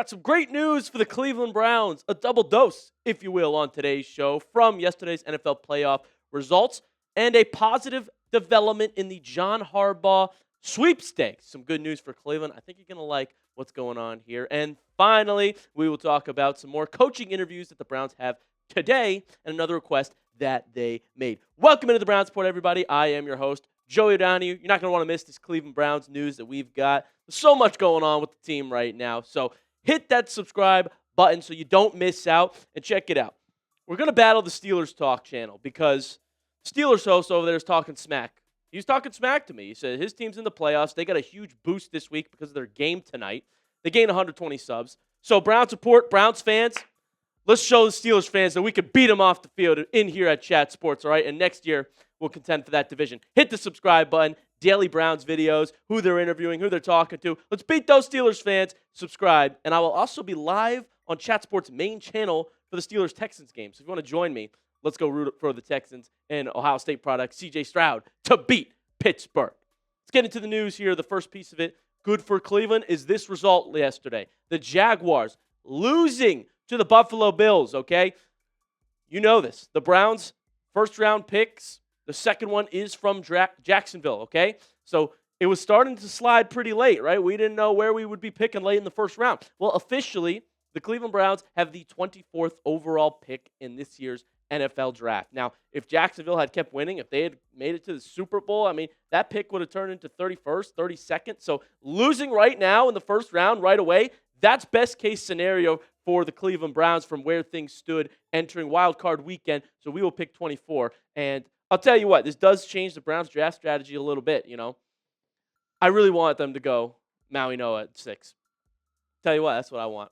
Got some great news for the Cleveland Browns, a double dose, if you will, on today's show from yesterday's NFL playoff results and a positive development in the John Harbaugh sweepstakes. Some good news for Cleveland. I think you're going to like what's going on here. And finally, we will talk about some more coaching interviews that the Browns have today and another request that they made. Welcome into the Browns Report, everybody. I am your host, Joey O'Donoghue. You're not going to want to miss this Cleveland Browns news that we've got. There's so much going on with the team right now. So hit that subscribe button so you don't miss out, and check it out. We're going to battle the Steelers Talk channel because Steelers host over there is talking smack. He's talking smack to me. He said his team's in the playoffs. They got a huge boost this week because of their game tonight. They gained 120 subs. So Browns support, Browns fans, let's show the Steelers fans that we can beat them off the field in here at Chat Sports, all right? And next year, we'll contend for that division. Hit the subscribe button. Daily Browns videos, who they're interviewing, who they're talking to. Let's beat those Steelers fans. Subscribe. And I will also be live on Chat Sports' main channel for the Steelers-Texans game. So if you want to join me, let's go root for the Texans and Ohio State product, C.J. Stroud, to beat Pittsburgh. Let's get into the news here. The first piece of it, good for Cleveland, is this result yesterday. The Jaguars losing to the Buffalo Bills, okay? You know this. The Browns' first-round picks, the second one is from Jacksonville, okay? So it was starting to slide pretty late, right? We didn't know where we would be picking late in the first round. Well, officially, the Cleveland Browns have the 24th overall pick in this year's NFL draft. Now, if Jacksonville had kept winning, if they had made it to the Super Bowl, I mean, that pick would have turned into 31st, 32nd. So losing right now in the first round right away, that's best case scenario for the Cleveland Browns from where things stood entering Wild Card weekend. So we will pick 24. And I'll tell you what, this does change the Browns draft strategy a little bit, you know. I really want them to go Maui Noah at 6. Tell you what, that's what I want.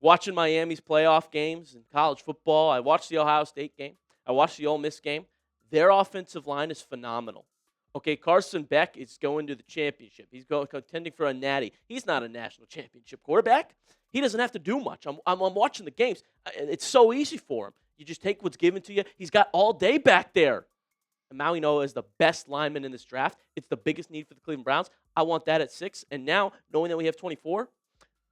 Watching Miami's playoff games in college football, I watched the Ohio State game. I watched the Ole Miss game. Their offensive line is phenomenal. Okay, Carson Beck is going to the championship. He's contending for a natty. He's not a national championship quarterback. He doesn't have to do much. I'm watching the games. It's so easy for him. You just take what's given to you. He's got all day back there. And Maui Noah is the best lineman in this draft. It's the biggest need for the Cleveland Browns. I want that at 6. And now, knowing that we have 24,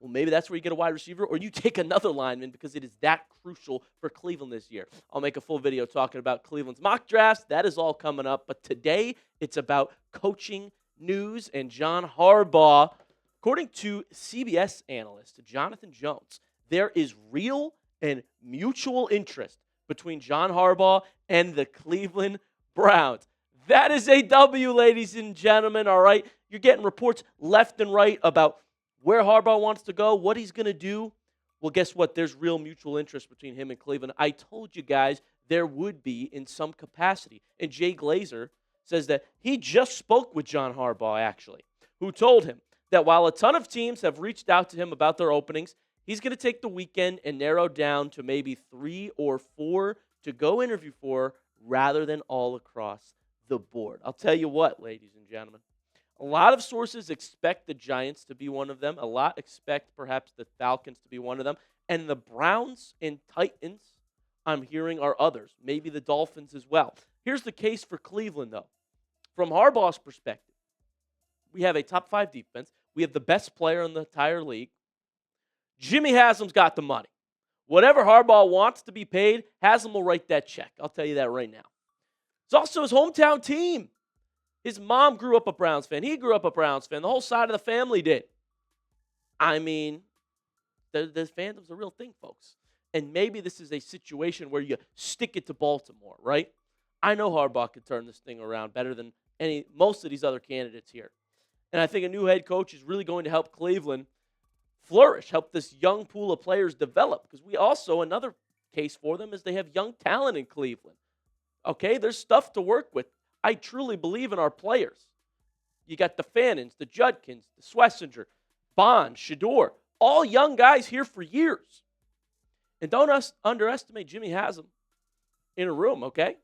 well, maybe that's where you get a wide receiver, or you take another lineman because it is that crucial for Cleveland this year. I'll make a full video talking about Cleveland's mock drafts. That is all coming up. But today, it's about coaching news and John Harbaugh. According to CBS analyst Jonathan Jones, there is real and mutual interest between John Harbaugh and the Cleveland Browns. That is a W, ladies and gentlemen, all right? You're getting reports left and right about where Harbaugh wants to go, what he's going to do. Well, guess what? There's real mutual interest between him and Cleveland. I told you guys there would be in some capacity. And Jay Glazer says that he just spoke with John Harbaugh, actually, who told him that while a ton of teams have reached out to him about their openings, he's going to take the weekend and narrow down to maybe 3 or 4 to go interview for rather than all across the board. I'll tell you what, ladies and gentlemen. A lot of sources expect the Giants to be one of them. A lot expect perhaps the Falcons to be one of them. And the Browns and Titans, I'm hearing, are others. Maybe the Dolphins as well. Here's the case for Cleveland, though. From Harbaugh's perspective, we have a top 5 defense. We have the best player in the entire league. Jimmy Haslam's got the money. Whatever Harbaugh wants to be paid, Haslam will write that check. I'll tell you that right now. It's also his hometown team. His mom grew up a Browns fan. He grew up a Browns fan. The whole side of the family did. I mean, the fandom's a real thing, folks. And maybe this is a situation where you stick it to Baltimore, right? I know Harbaugh could turn this thing around better than most of these other candidates here. And I think a new head coach is really going to help Cleveland flourish, help this young pool of players develop. Because we also, another case for them is they have young talent in Cleveland. Okay, there's stuff to work with. I truly believe in our players. You got the Fannons, the Judkins, the Schlesinger, Bond, Shador, all young guys here for years. And don't underestimate Jimmy Haslam in a room, okay?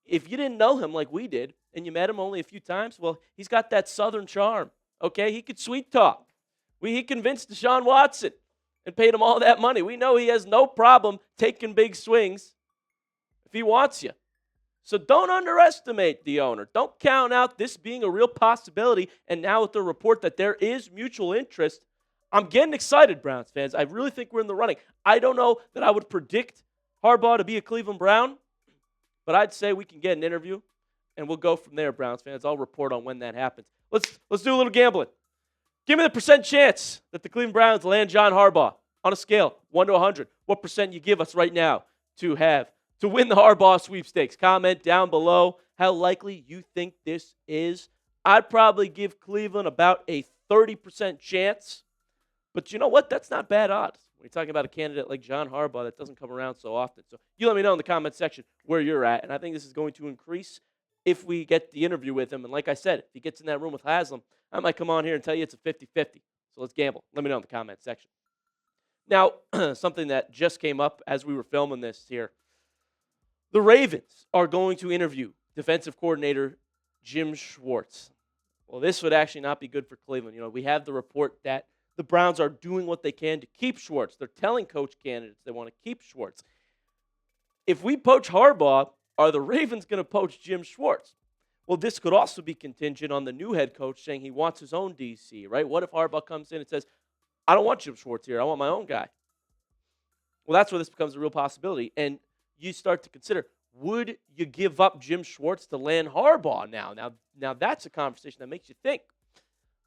If you didn't know him like we did, and you met him only a few times, well, he's got that Southern charm, okay? He could sweet talk. He convinced Deshaun Watson and paid him all that money. We know he has no problem taking big swings if he wants you. So don't underestimate the owner. Don't count out this being a real possibility. And now with the report that there is mutual interest, I'm getting excited, Browns fans. I really think we're in the running. I don't know that I would predict Harbaugh to be a Cleveland Brown, but I'd say we can get an interview, and we'll go from there, Browns fans. I'll report on when that happens. Let's do a little gambling. Give me the percent chance that the Cleveland Browns land John Harbaugh on a scale 1 to 100. What percent you give us right now to win the Harbaugh sweepstakes? Comment down below how likely you think this is. I'd probably give Cleveland about a 30% chance. But you know what? That's not bad odds. When you're talking about a candidate like John Harbaugh, that doesn't come around so often. So you let me know in the comment section where you're at. And I think this is going to increase if we get the interview with him. And like I said, if he gets in that room with Haslam, I might come on here and tell you it's a 50-50. So let's gamble. Let me know in the comment section. Now, something that just came up as we were filming this here. The Ravens are going to interview defensive coordinator Jim Schwartz. Well, this would actually not be good for Cleveland. You know, we have the report that the Browns are doing what they can to keep Schwartz. They're telling coach candidates they want to keep Schwartz. If we poach Harbaugh, are the Ravens going to poach Jim Schwartz? Well, this could also be contingent on the new head coach saying he wants his own DC, right? What if Harbaugh comes in and says, I don't want Jim Schwartz here. I want my own guy. Well, that's where this becomes a real possibility. And you start to consider, would you give up Jim Schwartz to land Harbaugh now? Now that's a conversation that makes you think.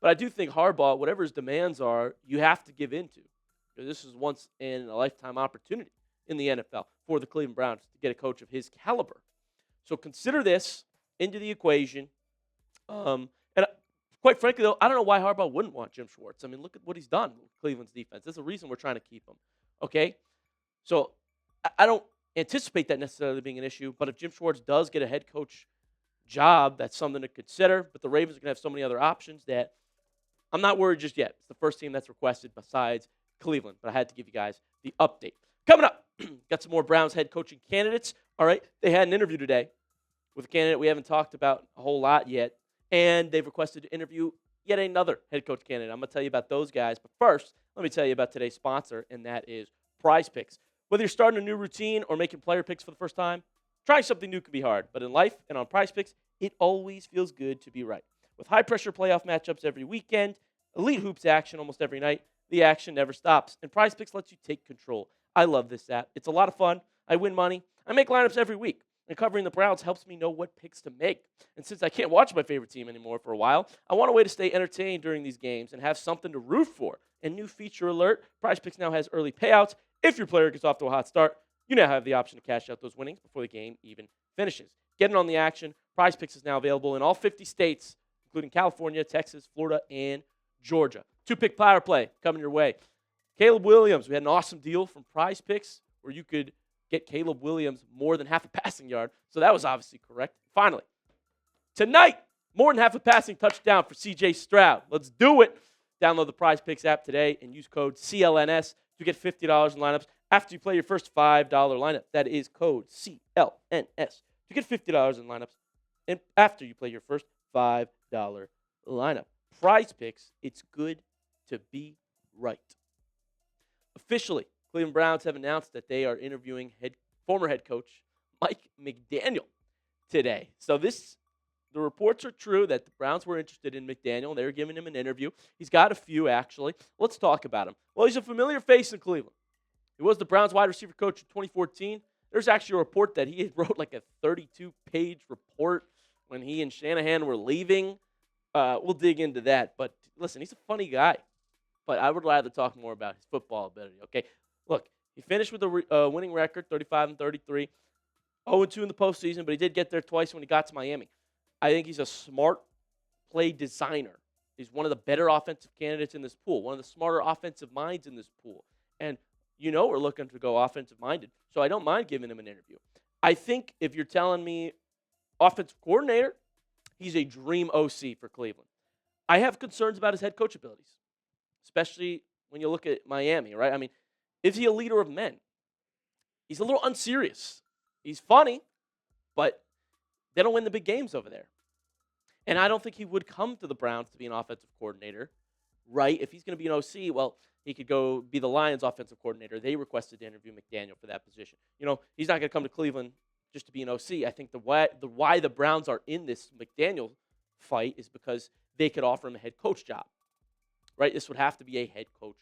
But I do think Harbaugh, whatever his demands are, you have to give into. Because this is once in a lifetime opportunity in the NFL for the Cleveland Browns to get a coach of his caliber. So consider this into the equation. And quite frankly, though, I don't know why Harbaugh wouldn't want Jim Schwartz. I mean, look at what he's done with Cleveland's defense. There's a reason we're trying to keep him. Okay? So I don't anticipate that necessarily being an issue. But if Jim Schwartz does get a head coach job, that's something to consider. But the Ravens are going to have so many other options that I'm not worried just yet. It's the first team that's requested besides Cleveland. But I had to give you guys the update. Coming up, got some more Browns head coaching candidates. All right, they had an interview today with a candidate we haven't talked about a whole lot yet. And they've requested to interview yet another head coach candidate. I'm going to tell you about those guys. But first, let me tell you about today's sponsor, and that is Prize Picks. Whether you're starting a new routine or making player picks for the first time, trying something new can be hard. But in life and on Prize Picks, it always feels good to be right. With high-pressure playoff matchups every weekend, elite hoops action almost every night, the action never stops. And Prize Picks lets you take control. I love this app. It's a lot of fun. I win money. I make lineups every week. And covering the Browns helps me know what picks to make. And since I can't watch my favorite team anymore for a while, I want a way to stay entertained during these games and have something to root for. And new feature alert, Prize Picks now has early payouts. If your player gets off to a hot start, you now have the option to cash out those winnings before the game even finishes. Getting on the action, Prize Picks is now available in all 50 states, including California, Texas, Florida, and Georgia. 2-pick power play coming your way. Caleb Williams, we had an awesome deal from Prize Picks where you could get Caleb Williams more than half a passing yard. So that was obviously correct. Finally, tonight, more than half a passing touchdown for C.J. Stroud. Let's do it. Download the Prize Picks app today and use code CLNS to get $50 in lineups after you play your first $5 lineup. That is code CLNS to get $50 in lineups and after you play your first $5 lineup. Prize Picks, it's good to be right. Officially, Cleveland Browns have announced that they are interviewing former head coach Mike McDaniel today. So the reports are true that the Browns were interested in McDaniel. They were giving him an interview. He's got a few, actually. Let's talk about him. Well, he's a familiar face in Cleveland. He was the Browns wide receiver coach in 2014. There's actually a report that he wrote like a 32-page report when he and Shanahan were leaving. We'll dig into that. But listen, he's a funny guy. But I would rather talk more about his football ability, okay? Look, he finished with a winning record, 35-33, 0-2 in the postseason, but he did get there twice when he got to Miami. I think he's a smart play designer. He's one of the better offensive candidates in this pool, one of the smarter offensive minds in this pool. And you know we're looking to go offensive-minded, so I don't mind giving him an interview. I think if you're telling me offensive coordinator, he's a dream OC for Cleveland. I have concerns about his head coach abilities, especially when you look at Miami, right? I mean, is he a leader of men? He's a little unserious. He's funny, but they don't win the big games over there. And I don't think he would come to the Browns to be an offensive coordinator, right? If he's going to be an OC, well, he could go be the Lions offensive coordinator. They requested to interview McDaniel for that position. You know, he's not going to come to Cleveland just to be an OC. I think why the Browns are in this McDaniel fight is because they could offer him a head coach job, right? This would have to be a head coach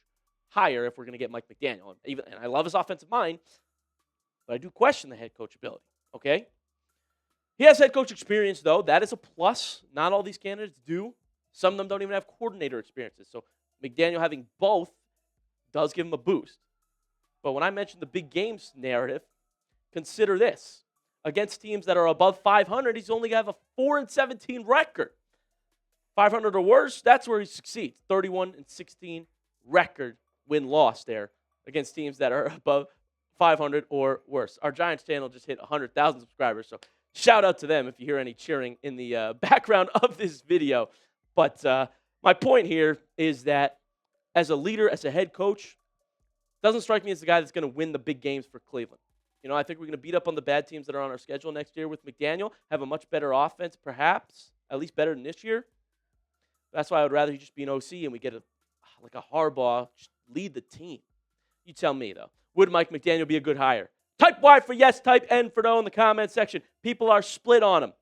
hire if we're going to get Mike McDaniel. And I love his offensive mind, but I do question the head coach ability, okay? He has head coach experience, though. That is a plus. Not all these candidates do. Some of them don't even have coordinator experiences. So McDaniel having both does give him a boost. But when I mentioned the big games narrative, consider this. Against teams that are above 500, he's only going to have a 4-17 record. 500 or worse, that's where he succeeds. 31-16 record win-loss there against teams that are above 500 or worse. Our Giants channel just hit 100,000 subscribers, so shout out to them if you hear any cheering in the background of this video. But my point here is that as a leader, as a head coach, doesn't strike me as the guy that's going to win the big games for Cleveland. You know, I think we're going to beat up on the bad teams that are on our schedule next year with McDaniel, have a much better offense, perhaps, at least better than this year. That's why I would rather he just be an OC and we get a Harbaugh, just lead the team. You tell me, though. Would Mike McDaniel be a good hire? Type Y for yes, type N for no in the comment section. People are split on him.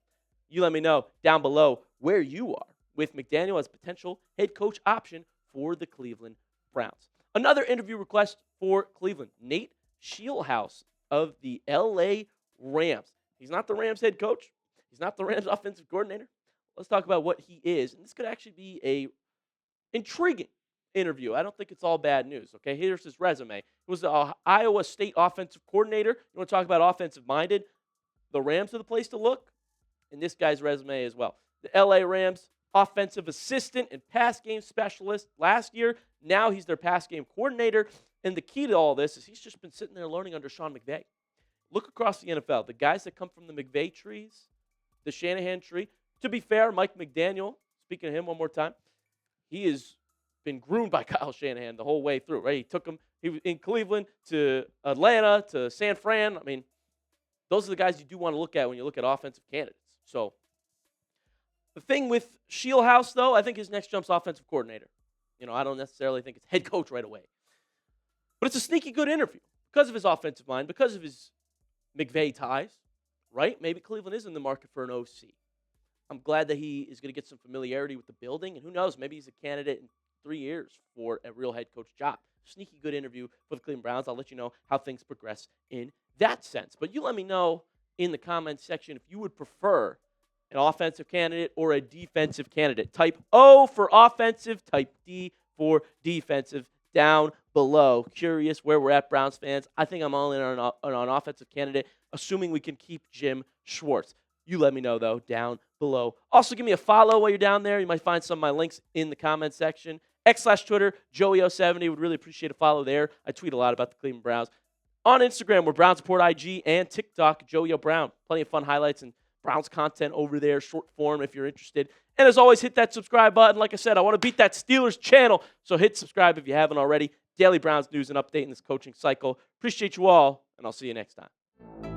You let me know down below where you are with McDaniel as potential head coach option for the Cleveland Browns. Another interview request for Cleveland. Nate Scheelhaase of the LA Rams. He's not the Rams head coach. He's not the Rams offensive coordinator. Let's talk about what he is. And this could actually be a intriguing interview. I don't think it's all bad news. Okay, here's his resume. He was the Iowa State offensive coordinator. You want to talk about offensive-minded? The Rams are the place to look. And this guy's resume as well. The LA Rams offensive assistant and pass game specialist last year. Now he's their pass game coordinator. And the key to all this is he's just been sitting there learning under Sean McVay. Look across the NFL. The guys that come from the McVay trees, the Shanahan tree. To be fair, Mike McDaniel, speaking of him one more time, he has been groomed by Kyle Shanahan the whole way through, right? He took him in Cleveland to Atlanta to San Fran. I mean, those are the guys you do want to look at when you look at offensive candidates. So the thing with Scheelhaase, though, I think his next jump's offensive coordinator. You know, I don't necessarily think it's head coach right away. But it's a sneaky good interview because of his offensive mind, because of his McVay ties, right? Maybe Cleveland is in the market for an OC. I'm glad that he is going to get some familiarity with the building. And who knows, maybe he's a candidate in 3 years for a real head coach job. Sneaky good interview for the Cleveland Browns. I'll let you know how things progress in that sense. But you let me know in the comments section if you would prefer an offensive candidate or a defensive candidate. Type O for offensive, type D for defensive down below. Curious where we're at, Browns fans. I think I'm all in on an offensive candidate, assuming we can keep Jim Schwartz. You let me know, though, down below. Also, give me a follow while you're down there. You might find some of my links in the comments section. X/Twitter, Joey070. Would really appreciate a follow there. I tweet a lot about the Cleveland Browns. On Instagram, we're Browns Report IG, and TikTok, Joey0Brown. Plenty of fun highlights and Browns content over there, short form if you're interested. And as always, hit that subscribe button. Like I said, I want to beat that Steelers channel, so hit subscribe if you haven't already. Daily Browns news and update in this coaching cycle. Appreciate you all, and I'll see you next time.